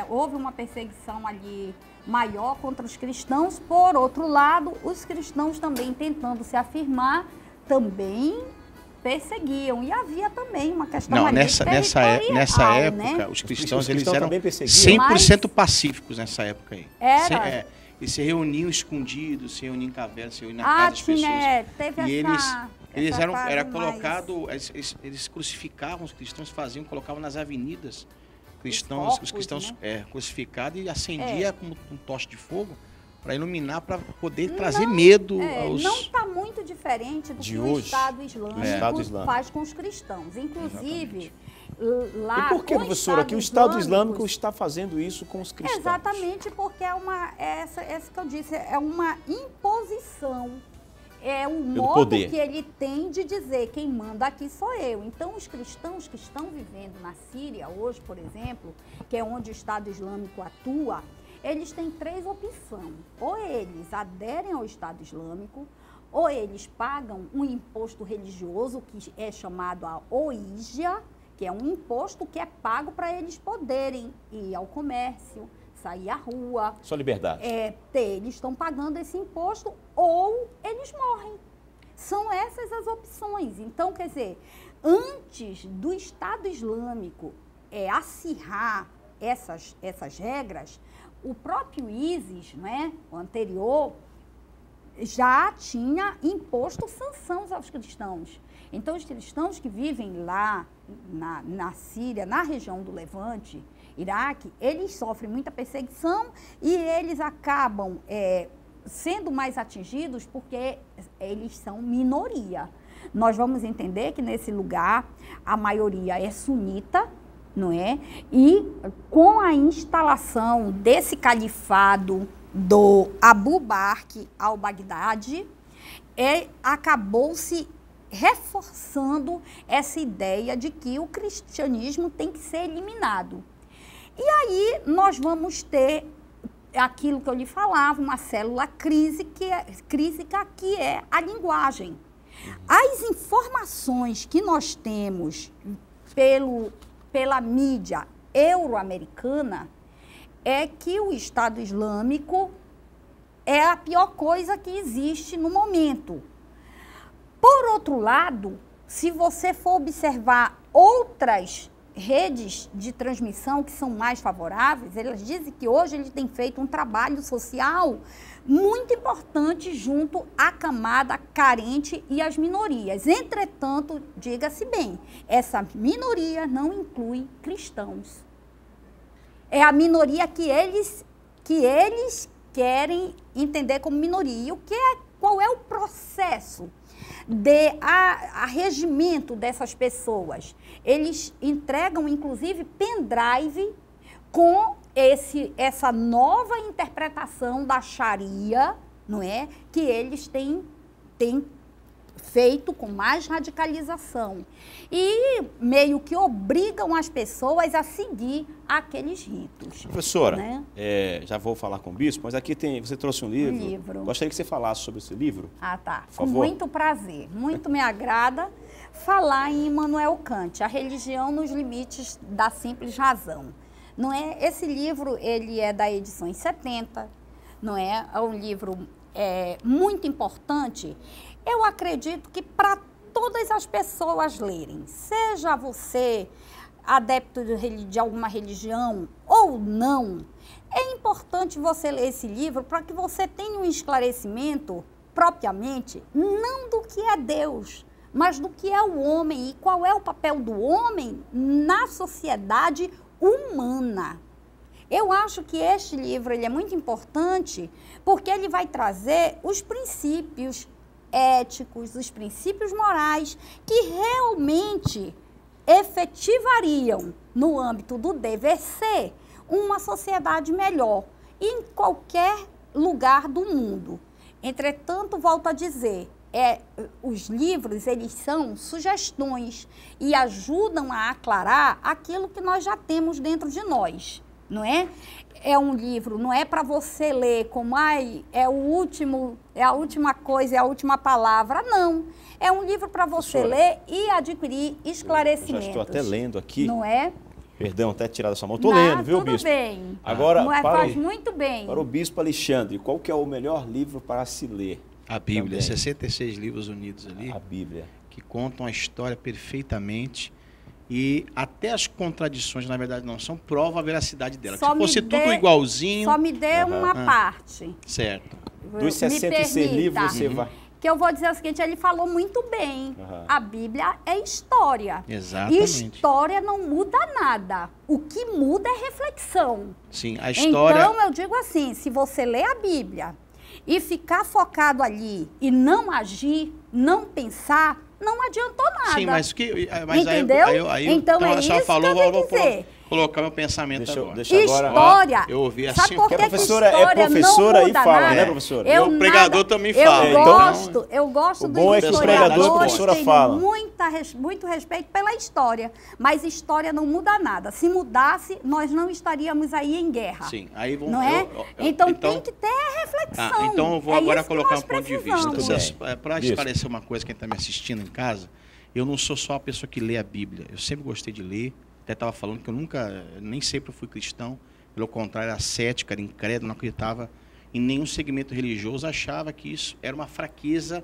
houve uma perseguição ali maior contra os cristãos. Por outro lado, os cristãos também tentando se afirmar, também perseguiam. E havia também uma questão nessa época, né? Os cristãos eles eram 100% pacíficos nessa época aí. Eles se reuniam escondidos, se reuniam em cavernas, se reuniam na casa das pessoas. Eles crucificavam os cristãos, colocavam nas avenidas os cristãos crucificados e acendia como um tocha de fogo para iluminar, para poder trazer medo aos... Não está muito diferente do que o Estado Islâmico faz com os cristãos. Inclusive, lá... E por que, professora, que o Estado Islâmico está fazendo isso com os cristãos? Exatamente porque essa que eu disse, é uma imposição. É um modo que ele tem de dizer, quem manda aqui sou eu. Então, os cristãos que estão vivendo na Síria hoje, por exemplo, que é onde o Estado Islâmico atua, eles têm 3 opções. Ou eles aderem ao Estado Islâmico, ou eles pagam um imposto religioso, que é chamado a oígia, que é um imposto que é pago para eles poderem ir ao comércio, sair à rua. Sua liberdade. Eles estão pagando esse imposto ou eles morrem. São essas as opções. Então, quer dizer, antes do Estado Islâmico acirrar essas regras, o próprio ISIS, o anterior, já tinha imposto sanções aos cristãos. Então, os cristãos que vivem lá na Síria, na região do Levante, Iraque, eles sofrem muita perseguição e eles acabam sendo mais atingidos porque eles são minoria. Nós vamos entender que nesse lugar a maioria é sunita, não é? E com a instalação desse califado do Abu Bakr al-Baghdadi, acabou-se reforçando essa ideia de que o cristianismo tem que ser eliminado. E aí nós vamos ter aquilo que eu lhe falava, uma célula crísica, que é a linguagem. As informações que nós temos pela mídia euro-americana é que o Estado Islâmico é a pior coisa que existe no momento. Por outro lado, se você for observar outras redes de transmissão que são mais favoráveis, elas dizem que hoje ele tem feito um trabalho social muito importante junto à camada carente e às minorias. Entretanto, diga-se bem, essa minoria não inclui cristãos. É a minoria que eles querem entender como minoria. E qual é o processo de arregimento dessas pessoas? Eles entregam, inclusive, pendrive com essa nova interpretação da Sharia, não é? Que eles têm feito com mais radicalização. E meio que obrigam as pessoas a seguir aqueles ritos. Professora, né? Já vou falar com o bispo, mas aqui você trouxe um livro. Gostaria que você falasse sobre esse livro. Ah, tá. Por Com favor. muito prazer. Muito me agrada falar em Immanuel Kant, A Religião nos Limites da Simples Razão. Não é? Esse livro, ele é da edição em 70, não é? É um livro muito importante. Eu acredito que para todas as pessoas lerem, seja você adepto de alguma religião ou não, é importante você ler esse livro para que você tenha um esclarecimento, propriamente, não do que é Deus, mas do que é o homem e qual é o papel do homem na sociedade humana. Eu acho que este livro ele é muito importante porque ele vai trazer os princípios éticos, os princípios morais que realmente efetivariam, no âmbito do dever ser, uma sociedade melhor em qualquer lugar do mundo. Entretanto, volto a dizer, os livros, eles são sugestões e ajudam a aclarar aquilo que nós já temos dentro de nós, não é? É um livro, não é para você ler como, é a última coisa, é a última palavra, não. É um livro para você ler e adquirir esclarecimentos. Eu já estou até lendo aqui. Não é? Perdão, até tirar da sua mão. Estou lendo, viu, bispo? Tudo bem. Agora, faz muito bem. Para o bispo Alexandre, qual que é o melhor livro para se ler? A Bíblia, Também. 66 livros unidos ali. A Bíblia. Que contam a história perfeitamente. E até as contradições, na verdade, não são prova a veracidade dela. Se fosse tudo igualzinho... Só me dê uma parte. Certo. Dos 66 livros, você vai... Que eu vou dizer o seguinte, ele falou muito bem. A Bíblia é história. Exatamente. E história não muda nada. O que muda é reflexão. Sim, a história... Então, eu digo assim, se você ler a Bíblia e ficar focado ali e não agir, não pensar... não adiantou nada. Sim, mas entendeu? Aí então é isso falou, que eu vou dizer. Colocar meu pensamento agora. Deixa agora. História. Eu ouvi assim. Sabe por que a professora é professora e fala, nada? né, professora? O pregador também fala. Eu gosto do bom é que o pregador e a professora falam. Muito respeito pela história, mas história não muda nada. Se mudasse, nós não estaríamos aí em guerra. Sim, aí vamos... Não é? Então tem que ter reflexão. Então eu vou agora colocar um ponto de vista. Muito Para esclarecer uma coisa, quem está me assistindo em casa, eu não sou só a pessoa que lê a Bíblia. Eu sempre gostei de ler. Até estava falando que eu nem sempre fui cristão. Pelo contrário, era cético, era incrédulo, não acreditava em nenhum segmento religioso. Achava que isso era uma fraqueza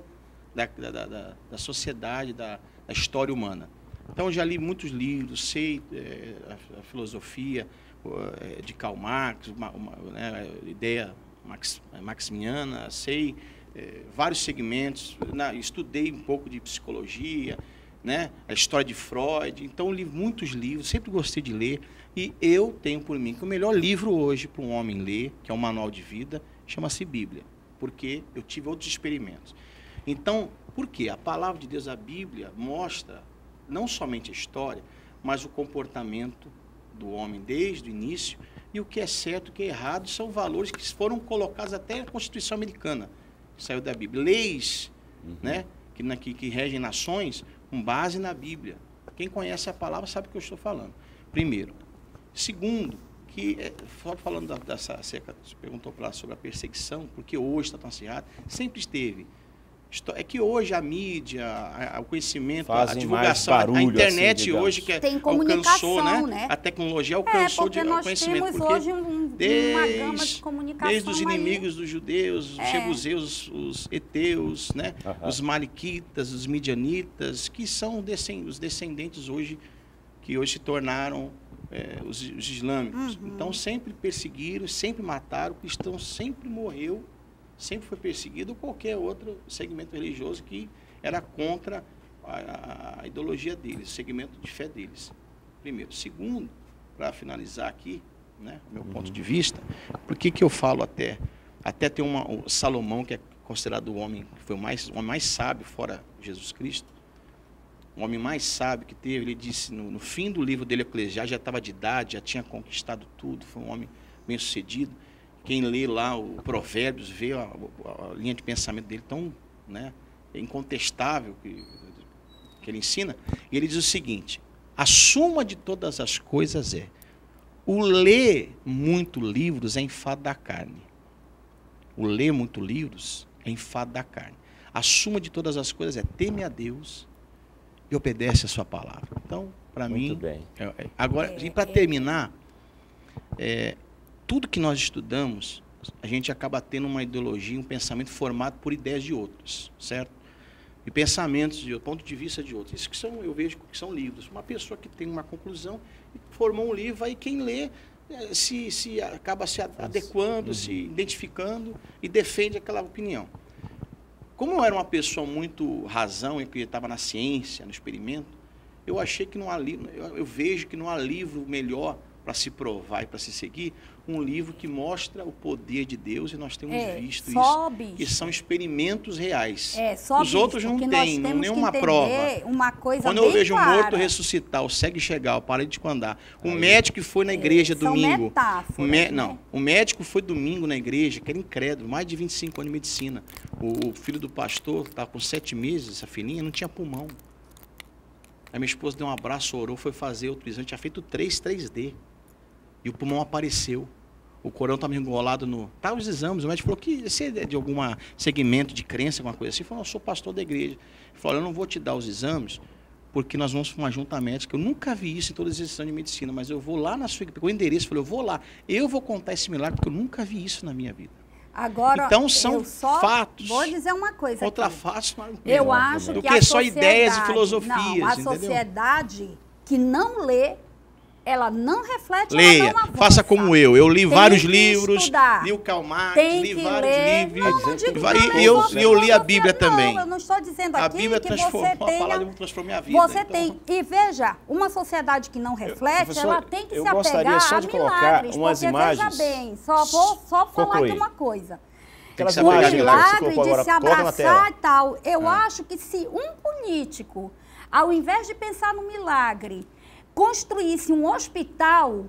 da sociedade, da história humana. Então, eu já li muitos livros, sei a filosofia de Karl Marx, uma ideia maximiana, sei vários segmentos, estudei um pouco de psicologia, né? A história de Freud. Então, eu li muitos livros, sempre gostei de ler. E eu tenho por mim que o melhor livro hoje para um homem ler, que é um manual de vida, chama-se Bíblia. Porque eu tive outros experimentos. Então, por quê? A palavra de Deus, a Bíblia, mostra não somente a história, mas o comportamento do homem desde o início. E o que é certo, o que é errado, são valores que foram colocados até na Constituição Americana, que saiu da Bíblia. Leis, né? Que regem nações com base na Bíblia. Quem conhece a palavra sabe o que eu estou falando. Primeiro. Segundo, só falando você perguntou para lá sobre a perseguição, porque hoje está tão acirrado, sempre esteve. É que hoje a mídia, o conhecimento, fazem a divulgação, a internet assim, hoje que tem alcançou, né? A tecnologia alcançou porque nós conhecimento. Temos hoje uma gama de comunicação. Desde os inimigos dos judeus, os jebuseus, os heteus, né? Os maliquitas, os midianitas, que são os descendentes hoje, que hoje se tornaram os islâmicos. Então sempre perseguiram, sempre mataram, o cristão sempre morreu, sempre foi perseguido, ou qualquer outro segmento religioso que era contra a ideologia deles, o segmento de fé deles. Primeiro. Segundo, para finalizar aqui, né, meu ponto de vista, por que eu falo até tem o Salomão, que é considerado o homem que foi o homem mais sábio fora Jesus Cristo, o homem mais sábio que teve, ele disse no fim do livro dele, Eclesiastes, já estava de idade, já tinha conquistado tudo, foi um homem bem sucedido. Quem lê lá o Provérbios, vê a linha de pensamento dele tão, né, incontestável que ele ensina. E ele diz o seguinte: a suma de todas as coisas o ler muito livros é enfado da carne. O ler muito livros é enfado da carne. A suma de todas as coisas teme a Deus e obedece a sua palavra. Então, para mim... bem. Agora, e para terminar... tudo que nós estudamos, a gente acaba tendo uma ideologia, um pensamento formado por ideias de outros, certo? E pensamentos de ponto de vista de outros. Isso que eu vejo que são livros. Uma pessoa que tem uma conclusão, formou um livro, aí quem lê acaba se adequando, se identificando e defende aquela opinião. Como eu era uma pessoa muito razão, e que estava na ciência, no experimento, eu achei que não há livro, eu vejo que não há livro melhor para se provar e para se seguir, um livro que mostra o poder de Deus, e nós temos visto isso, que são experimentos reais. Os outros não têm nenhuma prova. Quando eu vejo um morto ressuscitar, o cego enxergar, o paralítico andar, o médico que foi na igreja domingo, o médico foi domingo na igreja, que era incrédulo, mais de 25 anos de medicina, o filho do pastor estava com 7 meses, essa filhinha, não tinha pulmão. Aí minha esposa deu um abraço, orou, foi fazer outro exame, tinha feito 3D. E o pulmão apareceu. O corão estava enrolado no... Tá, os exames. O médico falou que você é de algum segmento de crença, alguma coisa assim. Ele falou, eu sou pastor da igreja. Ele falou, eu não vou te dar os exames, porque nós vamos para uma junta médica. Eu nunca vi isso em todas as exames de medicina, mas eu vou lá na sua... Pegou o endereço, falei, eu vou lá. Eu vou contar esse milagre, porque eu nunca vi isso na minha vida. Agora, então são fatos. Vou dizer uma coisa. Fatos, eu acho que a só ideias e filosofias. Não, a sociedade que não lê, ela não reflete, leia, ela não avança. Faça como eu. Eu li vários livros, li o Karl Marx, li vários livros. E eu li a Bíblia também. Eu não estou dizendo aqui a Bíblia que você tenha... transformou minha vida. Você tem. E veja, uma sociedade que não reflete, ela tem que se apegar só de colocar umas imagens. Veja bem, só vou falar aqui uma coisa. O milagre de se abraçar e tal. Eu acho que se um político, ao invés de pensar no milagre, construísse um hospital,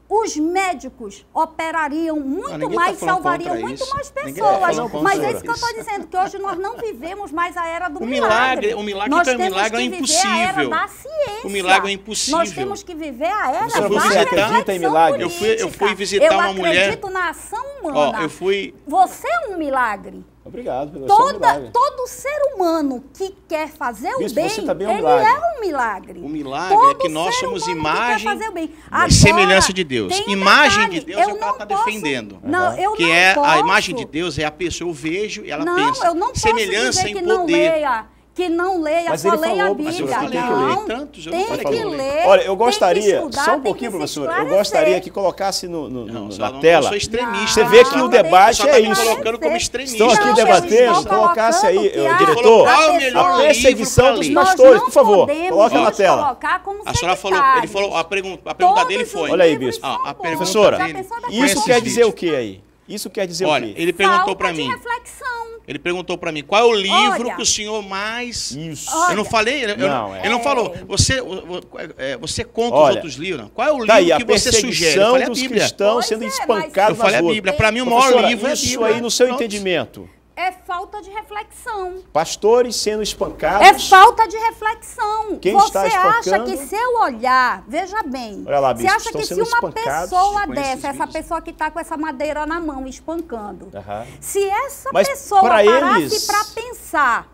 os médicos operariam muito mais, salvariam muito mais pessoas. Mas é isso que eu estou dizendo, que hoje nós não vivemos mais a era do milagre. O milagre é impossível. Da ciência. O milagre é impossível. Nós temos que viver a era da você acredita em milagre? Eu fui visitar uma mulher... Eu acredito na ação humana. Você é um milagre. Obrigado. Todo ser humano que quer fazer o bem, ele é um milagre. O milagre é que nós somos imagem e semelhança de Deus. Imagem de Deus é o que ela está defendendo. A imagem de Deus é a pessoa, eu vejo e ela pensa. Eu não posso semelhança dizer em poder. Que não leia, só leia a Bíblia. Tem que ler. Olha, eu gostaria, só um pouquinho, professor, eu gostaria que colocasse na tela. Eu sou extremista. Você vê que o debate é isso. Colocando como extremista. Estão aqui debatendo, colocasse aí, diretor, a perseguição dos pastores, por favor, coloca na tela. A senhora falou, a pergunta dele foi... Olha aí, bispo. Professora, isso quer dizer o que aí? Isso quer dizer o quê? Olha, ele perguntou para mim. Ele perguntou para mim, qual é o livro que o senhor mais... Isso. Eu não falei, ele não falou, você conta os outros livros. Qual é o livro que você sugere? Eu falei a dos Bíblia. cristãos sendo espancados. Eu falei a Bíblia. Para mim, o maior livro é a Bíblia. Isso aí, no seu entendimento. É falta de reflexão. Pastores sendo espancados. É falta de reflexão. Quem você está espancando? acha que se eu olhar, veja bem, Olha lá, bispo, você acha estão que se sendo uma espancados pessoa com dessa, esses essa vídeos. pessoa que está com essa madeira na mão espancando, Aham. se essa Mas pessoa pra parasse eles- para pensar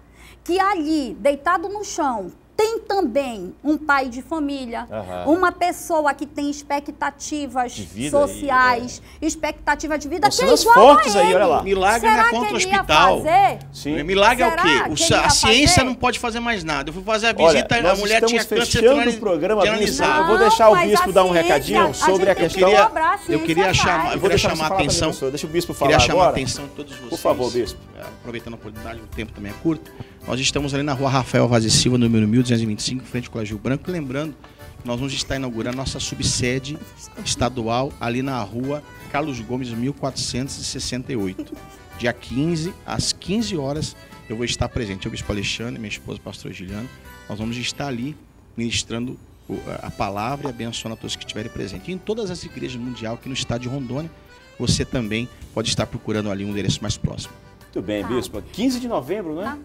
que ali, deitado no chão, tem também um pai de família, Aham. uma pessoa que tem expectativas De vida sociais, expectativa de vida, Estão que é sendo igual fortes a aí, ele. olha lá. Milagre Será não é que contra o ele ia hospital. fazer? Sim. Milagre é o Será quê? que ele ia A ciência fazer? não pode fazer mais nada. Eu fui fazer a Olha, visita, a nós mulher tinha estamos câncer fechando o programa, bispo. finalizado. Eu vou deixar o mas bispo a dar um ciência, recadinho sobre a gente tem questão. que cobrar, a Eu queria ciência chamar, faz. eu Vou queria deixar você chamar a falar também, atenção. professor. Deixa o bispo falar Queria chamar a agora. atenção de todos vocês. Por favor, bispo. Aproveitando a oportunidade, o tempo também é curto. Nós estamos ali na rua Rafael Vaz e Silva, número 1225, em frente ao Colégio Branco. Lembrando, nós vamos estar inaugurando nossa subsede estadual ali na rua Carlos Gomes, 1468. Dia 15, às 15 horas, eu vou estar presente. Eu, Bispo Alexandre, minha esposa, pastor Giliano. Nós vamos estar ali ministrando a palavra e abençoando a todos que estiverem presentes. E em todas as igrejas mundiais aqui no estado de Rondônia, você também pode estar procurando ali um endereço mais próximo. Muito bem, bispo. 15 de novembro, né?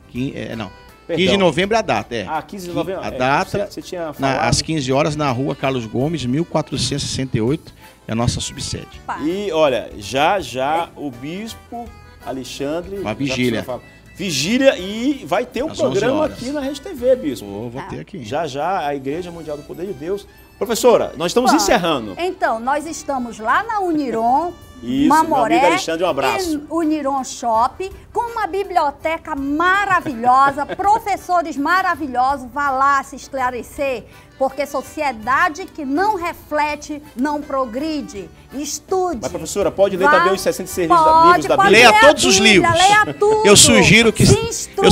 Não. Perdão. 15 de novembro é a data, é. Ah, 15 de novembro. A data, Você tinha falado. às 15 horas, na rua Carlos Gomes, 1468, é a nossa subsede. E, olha, já o bispo Alexandre... Uma já vigília. precisa falar. Vigília e vai ter um Às 11 programa horas. aqui na Rede TV, bispo. Vou ter aqui. Já a Igreja Mundial do Poder de Deus. Professora, nós estamos encerrando. Então, nós estamos lá na Uniron, Isso, Mamoré, meu amigo Alexandre, um abraço. e Uniron Shop, com uma biblioteca maravilhosa, professores maravilhosos. Vá lá se esclarecer, porque sociedade que não reflete não progride. Estude. Mas, professora, pode ler Vá- também os 66 pode, livros da pode Bíblia? Leia ler todos os Bíblia, livros. Leia tudo. Eu sugiro que Se instrua,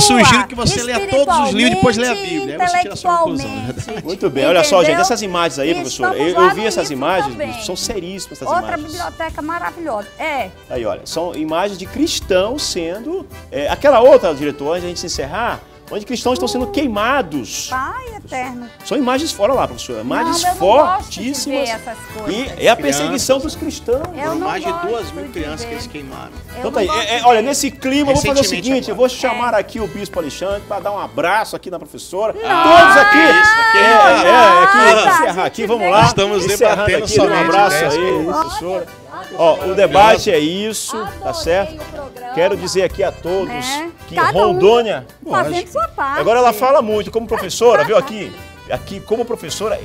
você leia todos os livros e depois leia a Bíblia. Aí você tira a sua conclusão. intelectualmente. Muito bem, olha só, Entendeu? gente, essas imagens aí, professora, Estamos eu lá vi no essas livro imagens, também. bispo, são seríssimas essas Outra imagens. biblioteca maravilhosa. Aí, olha, são imagens de cristãos sendo... aquela outra, diretor, antes de a gente se encerrar, onde cristãos estão sendo queimados. Pai eterno. São imagens fora lá, professora, imagens Não, eu não gosto de fortíssimas. ver essas coisas. E é a perseguição dos cristãos. Eu Foram não mais de gosto 2.000 de crianças que ver. eles queimaram. Então tá aí, não gosto de olha, ver. nesse clima, eu vou fazer o Recentemente seguinte, eu agora. vou chamar aqui o Bispo Alexandre para dar um abraço aqui na professora. Todos Ah, aqui. isso, aqui, nada, encerrar a aqui, gente vamos tem lá. que- Estamos Encerrando debatendo aqui, dá um somente abraço dessa. aí, professora. Ó, o debate é isso, tá Adorei certo? o programa. Quero dizer aqui a todos Né? que Cada um Rondônia... fazendo sua parte. Agora ela fala muito, como professora, viu aqui? Aqui, como professora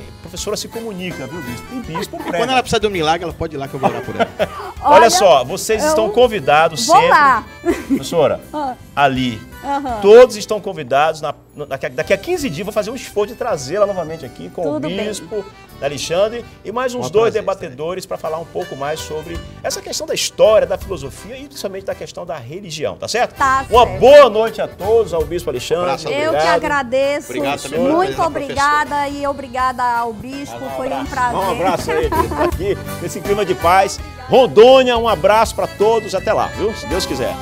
se comunica, viu, bispo? Tem bispo, E quando ela precisar de um milagre, ela pode ir lá que eu vou orar por ela. Olha só, vocês estão convidados Vou sempre. lá. Professora, Ah. ali. Aham. Todos estão convidados. Daqui a 15 dias, vou fazer um esforço de trazê-la novamente aqui com Tudo o bem. bispo Alexandre e mais uns Um dois prazer, debatedores para falar um pouco mais sobre essa questão da história, da filosofia e principalmente da questão da religião, tá certo? Tá Uma certo. boa noite a todos, ao bispo Alexandre. abraço, Eu obrigado. que agradeço. Obrigado também pela Muito presença da obrigada e obrigada ao bispo. Foi um prazer. Um abraço aí, aqui, nesse clima de paz. Rondônia, um abraço para todos. Até lá, viu? Se Deus quiser.